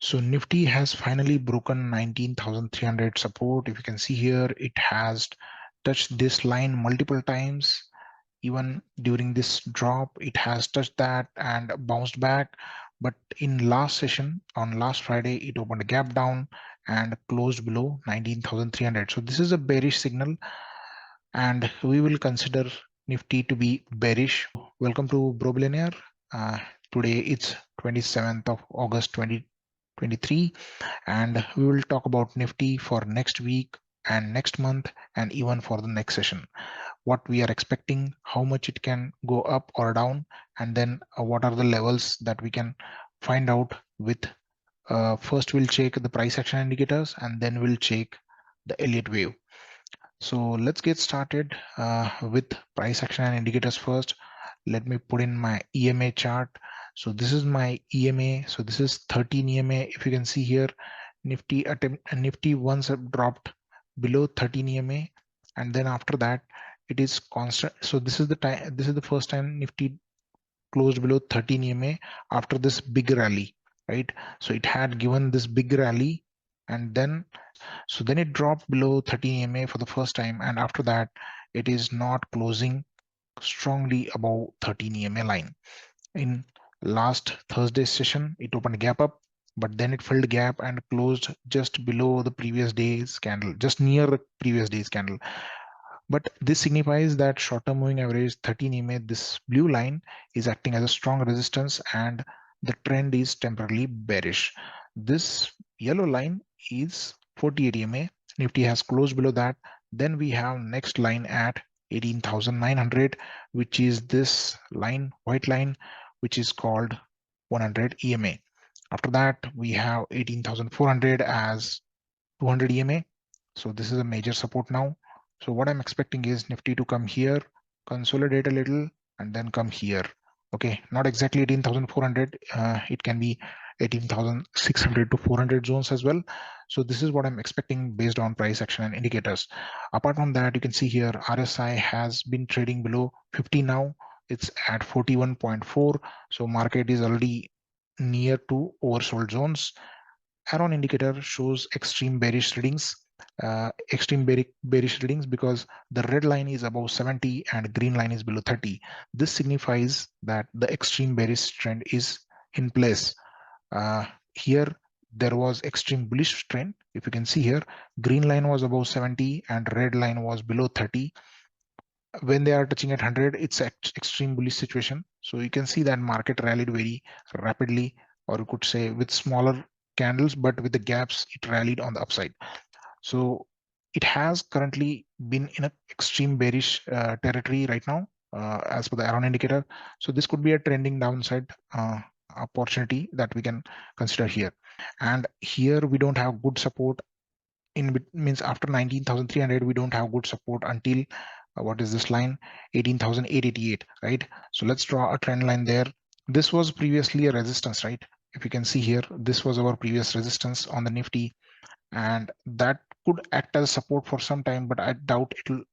So Nifty has finally broken 19,300 support. If you can see here, it has touched this line multiple times. Even during this drop, it has touched that and bounced back. But in last session, on last Friday, it opened a gap down and closed below 19,300. So this is a bearish signal, and we will consider Nifty to be bearish. Welcome to Bro Billionaire. Today it's 27th of August 2023, and we will talk about Nifty for next week and next month and even for the next session. What we are expecting, how much it can go up or down, and then what are the levels that we can find out with. First, we'll check the price action indicators, and then we'll check the Elliott Wave. So let's get started with price action and indicators first. Let me put in my EMA chart. So this is my EMA. So this is 13 EMA. If you can see here, Nifty once dropped below 13 EMA, and then after that it is constant. So this is the time. This is the first time Nifty closed below 13 EMA after this big rally, right? So it had given this big rally, and then it dropped below 13 EMA for the first time, and after that it is not closing strongly above 13 EMA line. In last Thursday's session, it opened a gap up, but then it filled gap and closed just below the previous day's candle, just near the previous day's candle. But this signifies that short-term moving average 13 EMA, this blue line, is acting as a strong resistance, and the trend is temporarily bearish. This yellow line is 48 EMA. Nifty has closed below that. Then we have next line at 18,900, which is this line, white line, which is called 100 EMA. After that, we have 18,400 as 200 EMA. So this is a major support now. So what I'm expecting is Nifty to come here, consolidate a little, and then come here. Okay, not exactly 18,400. It can be 18,600 to 400 zones as well. So this is what I'm expecting based on price action and indicators. Apart from that, you can see here RSI has been trading below 50 now. It's at 41.4. So market is already near to oversold zones. Arrow indicator shows extreme bearish readings. Bearish readings because the red line is above 70 and green line is below 30. This signifies that the extreme bearish trend is in place. Here there was extreme bullish trend. If you can see here, green line was above 70 and red line was below 30. When they are touching at 100, it's an extreme bullish situation. So you can see that market rallied very rapidly, or you could say with smaller candles, but with the gaps, it rallied on the upside. So it has currently been in an extreme bearish territory right now, as per the Arrow indicator. So this could be a trending downside opportunity that we can consider here. And here we don't have good support. Means after 19,300, we don't have good support until what is this line? 18,888, right? So let's draw a trend line there. This was previously a resistance, right? If you can see here, this was our previous resistance on the Nifty, and that could act as support for some time, but I doubt it will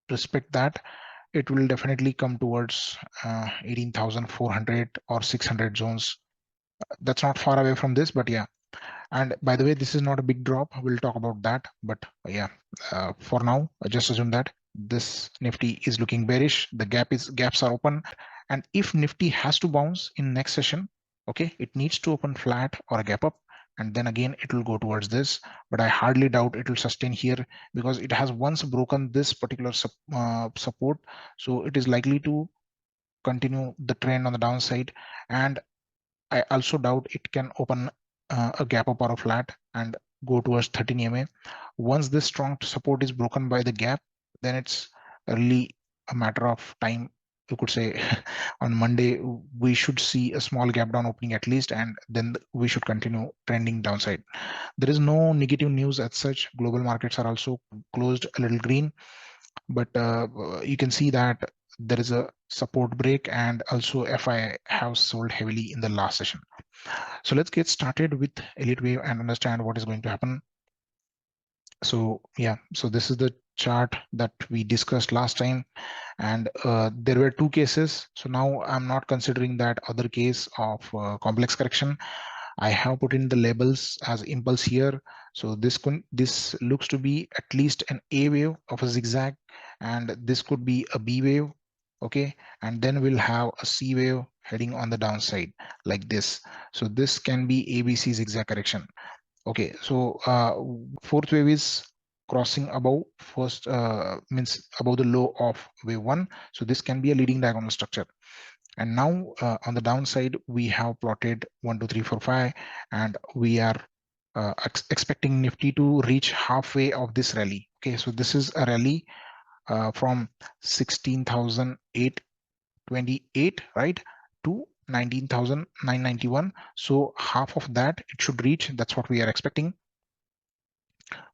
respect that. It will definitely come towards 18,400 or 600 zones. That's not far away from this, but yeah. And by the way, this is not a big drop. We'll talk about that, but yeah, for now, just assume that this Nifty is looking bearish. The gaps are open, and if Nifty has to bounce in next session, okay, it needs to open flat or a gap up, and then again it will go towards this. But I hardly doubt it will sustain here because it has once broken this particular support, so it is likely to continue the trend on the downside. And I also doubt it can open a gap up or a flat and go towards 13 EMA. Once this strong support is broken by the gap, then it's really a matter of time. You could say on Monday, we should see a small gap down opening at least, and then we should continue trending downside. There is no negative news as such. Global markets are also closed a little green, but you can see that there is a support break, and also FI have sold heavily in the last session. So let's get started with Elliott Wave and understand what is going to happen. So yeah, so this is the chart that we discussed last time, and there were two cases. So now I'm not considering that other case of complex correction. I have put in the labels as impulse here. So this looks to be at least an A wave of a zigzag, and this could be a B wave. Okay, and then we'll have a C wave heading on the downside like this. So this can be ABC zigzag correction. Okay, so fourth wave is crossing above first, means above the low of wave one. So this can be a leading diagonal structure. And now on the downside, we have plotted 1, 2, 3, 4, 5, and we are expecting Nifty to reach halfway of this rally. Okay, so this is a rally from 16,828, right, to 19,991. So half of that it should reach. That's what we are expecting.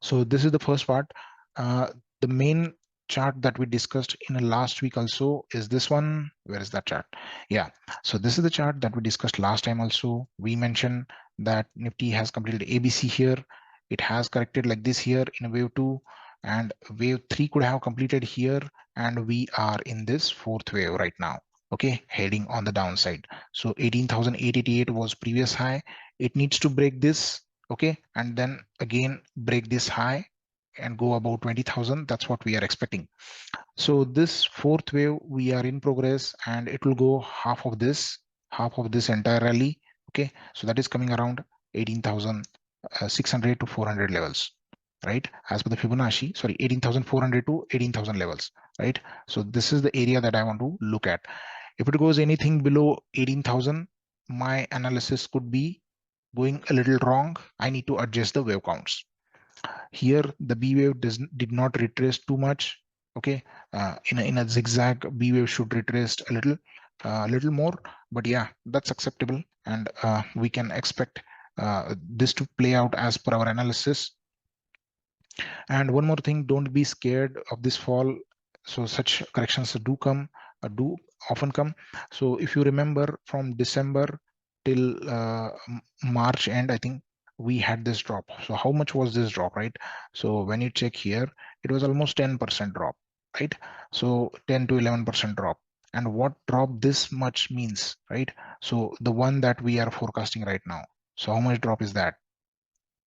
So this is the first part. The main chart that we discussed in the last week also is this one. Where is that chart? Yeah. So this is the chart that we discussed last time also. We mentioned that Nifty has completed ABC here. It has corrected like this here in wave 2, and wave 3 could have completed here, and we are in this fourth wave right now. Okay, heading on the downside. So 18,888 was previous high. It needs to break this, okay, and then again break this high and go about 20,000. That's what we are expecting. So this fourth wave, we are in progress, and it will go half of this entire rally. Okay, so that is coming around 18,600 to 400 levels, right, as per the Fibonacci. Sorry, 18,400 to 18,000 levels, right? So this is the area that I want to look at. If it goes anything below 18,000, my analysis could be going a little wrong. I need to adjust the wave counts. Here the B wave did not retrace too much. Okay, in a zigzag, B wave should retrace a little more, but yeah, that's acceptable, and we can expect this to play out as per our analysis. And one more thing, don't be scared of this fall. So such corrections do often come. So if you remember from December till March end, I think we had this drop. So how much was this drop, right? So when you check here, it was almost 10% drop, right? So 10 to 11% drop. And what drop this much means, right? So the one that we are forecasting right now. So how much drop is that?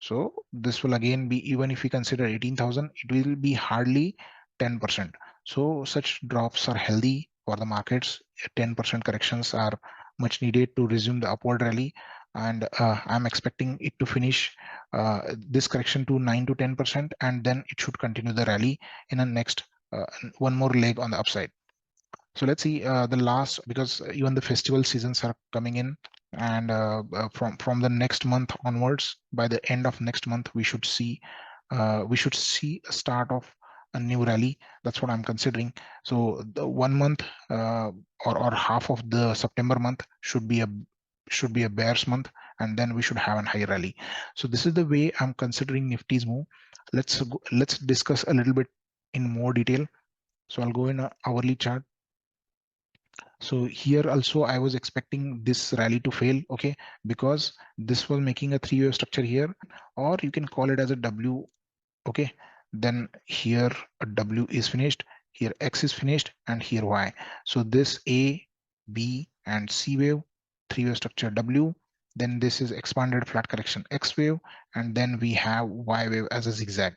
So this will again be, even if we consider 18,000, it will be hardly 10%. So such drops are healthy for the markets. 10% corrections are much needed to resume the upward rally. And I'm expecting it to finish this correction to 9 to 10%, and then it should continue the rally in a next one more leg on the upside. So let's see the last, because even the festival seasons are coming in, and from the next month onwards, by the end of next month, we should see a start of a new rally. That's what I'm considering. So the 1 month or half of the September month should be a bears month, and then we should have a high rally. So this is the way I'm considering Nifty's move. Let's discuss a little bit in more detail. So I'll go in a hourly chart. So here also I was expecting this rally to fail, okay, because this was making a three-wave structure here, or you can call it as a W, okay. Then here a W is finished, here X is finished, and here Y. So this A, B, and C wave, three-wave structure W. Then this is expanded flat correction X wave, and then we have Y wave as a zigzag,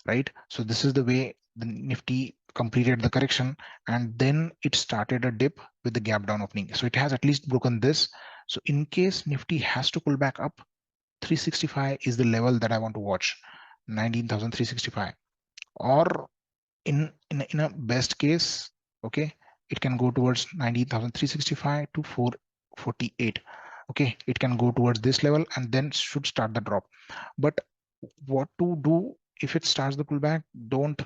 right? So this is the way the Nifty completed the correction, and then it started a dip with the gap down opening. So it has at least broken this. So in case Nifty has to pull back up, 365 is the level that I want to watch, 19,365. Or in a best case, okay, it can go towards 19,365 to 448. Okay, it can go towards this level and then should start the drop. But what to do if it starts the pullback? Don't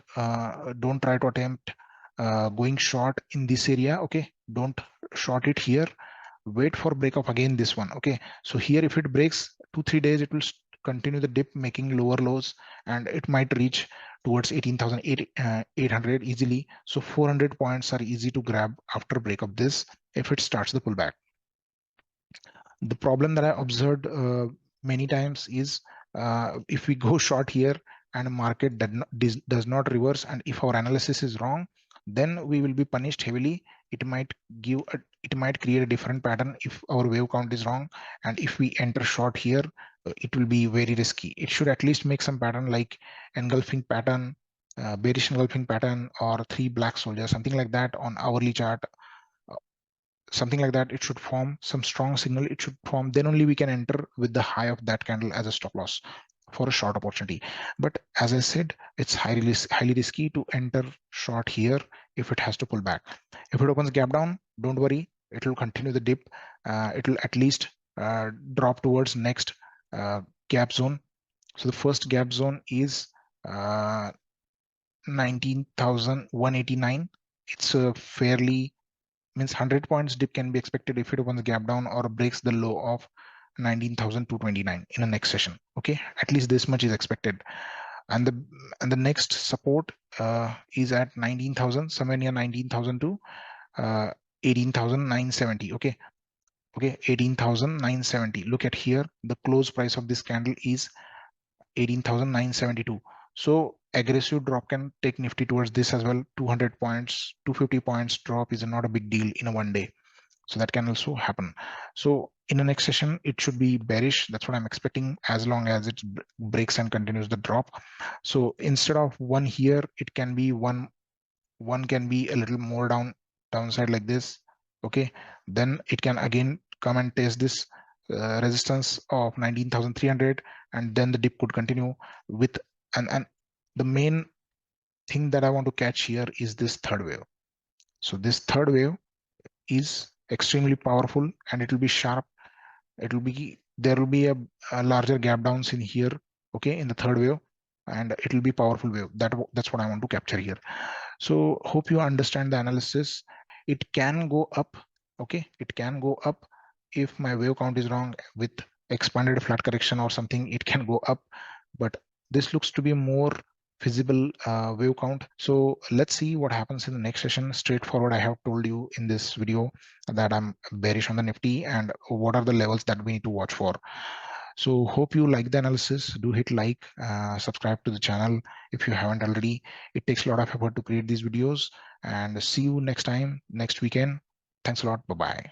try to attempt going short in this area. Okay, don't short it here. Wait for break of again this one. Okay, so here if it breaks 2-3 days, it will continue the dip, making lower lows, and it might reach towards 18,800 easily. So 400 points are easy to grab after break of this if it starts the pullback. The problem that I observed many times is if we go short here and market does not reverse, and if our analysis is wrong, then we will be punished heavily. It might create a different pattern if our wave count is wrong, and if we enter short here, it will be very risky. It should at least make some pattern like engulfing pattern, bearish engulfing pattern, or three black soldiers, something like that on hourly chart. Something like that. It should form some strong signal. It should form, then only we can enter with the high of that candle as a stop loss for a short opportunity. But as I said, it's highly risky to enter short here if it has to pull back. If it opens gap down, don't worry, it will continue the dip. It will at least drop towards next gap zone. So the first gap zone is 19,189. It's a fairly, means 100 points dip can be expected if it opens gap down or breaks the low of 19,229 in the next session. Okay, at least this much is expected. And the next support is at 19,000, somewhere near 19,000 to 18,970. Okay, 18,970. Look at here, the close price of this candle is 18,972. So aggressive drop can take Nifty towards this as well. 200 points, 250 points drop is not a big deal in a one day. So that can also happen. So in the next session, it should be bearish. That's what I'm expecting, as long as it breaks and continues the drop. So instead of one here, it can be one can be a little more downside like this. Okay, then it can again come and test this resistance of 19,300, and then the dip could continue with, and the main thing that I want to catch here is this third wave. So this third wave is extremely powerful, and it will be sharp. There will be a larger gap downs in here, okay, in the third wave, and it will be powerful wave. That's what I want to capture here. So hope you understand the analysis. It can go up, okay, it can go up if my wave count is wrong. With expanded flat correction or something, it can go up, but this looks to be more feasible wave count. So let's see what happens in the next session. Straightforward, I have told you in this video that I'm bearish on the Nifty and what are the levels that we need to watch for. So hope you like the analysis. Do hit like, subscribe to the channel if you haven't already. It takes a lot of effort to create these videos, and see you next time, next weekend. Thanks a lot. Bye-bye.